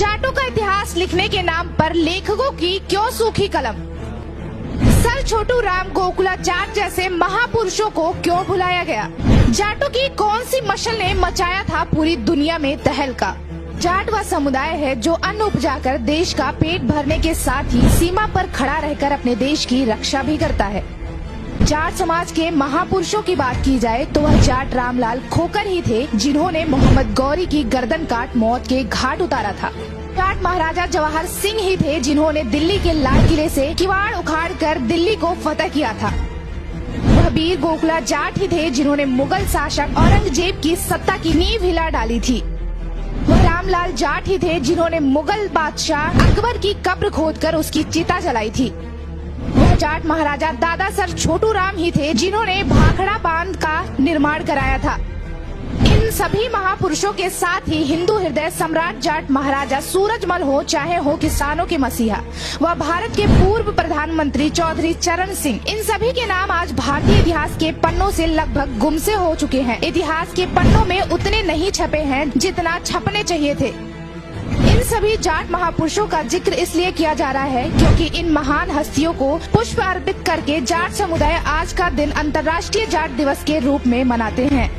जाटों का इतिहास लिखने के नाम पर लेखकों की क्यों सूखी कलम? सर छोटू राम गोकुला जाट जैसे महापुरुषों को क्यों भुलाया गया? जाटों की कौन सी मशाल ने मचाया था पूरी दुनिया में तहलका? जाट वह समुदाय है जो अन्न उपजाकर देश का पेट भरने के साथ ही सीमा पर खड़ा रहकर अपने देश की रक्षा भी करता है। जाट समाज के महापुरुषों की बात की जाए तो वह जाट रामलाल खोकर ही थे जिन्होंने मोहम्मद गौरी की गर्दन काट मौत के घाट उतारा था। जाट महाराजा जवाहर सिंह ही थे जिन्होंने दिल्ली के लाल किले से किवाड़ उखाड़ कर दिल्ली को फतह किया था। वह वीर गोकुला जाट ही थे जिन्होंने मुगल शासक औरंगजेब की सत्ता की नींव हिला डाली थी। वह रामलाल जाट ही थे जिन्होंने मुगल बादशाह अकबर की कब्र खोदकर उसकी चिता जलाई थी। वह जाट महाराजा दादा सर छोटू राम ही थे जिन्होंने भाखड़ा बांध का निर्माण कराया था। इन सभी महापुरुषों के साथ ही हिंदू हृदय सम्राट जाट महाराजा सूरजमल हो चाहे हो किसानों के मसीहा व भारत के पूर्व प्रधानमंत्री चौधरी चरण सिंह, इन सभी के नाम आज भारतीय इतिहास के पन्नों से लगभग गुमसे हो चुके हैं। इतिहास के पन्नों में उतने नहीं छपे हैं जितना छपने चाहिए थे। इन सभी जाट महापुरुषों का जिक्र इसलिए किया जा रहा है क्योंकि इन महान हस्तियों को पुष्प अर्पित करके जाट समुदाय आज का दिन अंतर्राष्ट्रीय जाट दिवस के रूप में मनाते हैं।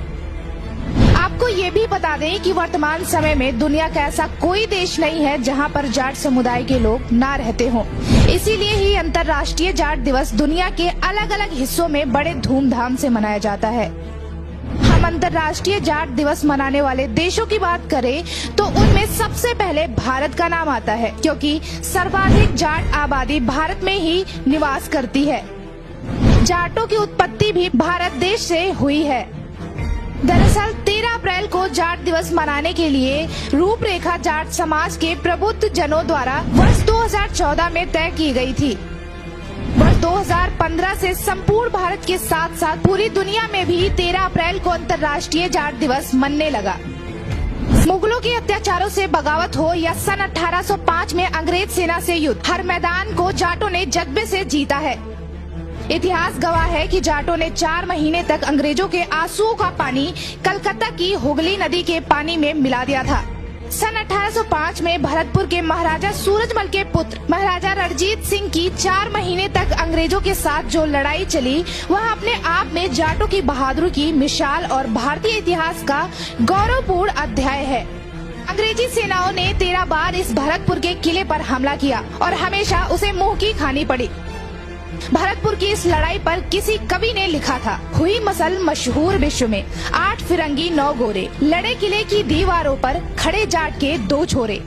आपको ये भी बता दें कि वर्तमान समय में दुनिया का ऐसा कोई देश नहीं है जहां पर जाट समुदाय के लोग ना रहते हों। इसीलिए ही अंतर्राष्ट्रीय जाट दिवस दुनिया के अलग अलग हिस्सों में बड़े धूमधाम से मनाया जाता है। हम अंतर्राष्ट्रीय जाट दिवस मनाने वाले देशों की बात करें तो उनमें सबसे पहले भारत का नाम आता है क्योंकि सर्वाधिक जाट आबादी भारत में ही निवास करती है। जाटों की उत्पत्ति भी भारत देश से हुई है। दरअसल 13 अप्रैल को जाट दिवस मनाने के लिए रूपरेखा जाट समाज के प्रबुद्ध जनों द्वारा वर्ष 2014 में तय की गई थी। वर्ष 2015 से संपूर्ण भारत के साथ साथ पूरी दुनिया में भी 13 अप्रैल को अंतर्राष्ट्रीय जाट दिवस मनने लगा। मुगलों के अत्याचारों से बगावत हो या सन 1805 में अंग्रेज सेना से युद्ध, हर मैदान को जाटों ने जज्बे से जीता है। इतिहास गवाह है कि जाटों ने 4 महीने तक अंग्रेजों के आंसुओं का पानी कलकत्ता की हुगली नदी के पानी में मिला दिया था। सन 1805 में भरतपुर के महाराजा सूरजमल के पुत्र महाराजा रणजीत सिंह की 4 महीने तक अंग्रेजों के साथ जो लड़ाई चली वह अपने आप में जाटों की बहादुरी की मिसाल और भारतीय इतिहास का गौरवपूर्ण अध्याय है। अंग्रेजी सेनाओं ने 13 बार इस भरतपुर के किले पर हमला किया और हमेशा उसे मुंह की खानी पड़ी। भरतपुर की इस लड़ाई पर किसी कवि ने लिखा था, हुई मसल मशहूर विश्व में, 8 फिरंगी 9 गोरे, लड़े किले की दीवारों पर, खड़े जाट के 2 छोरे।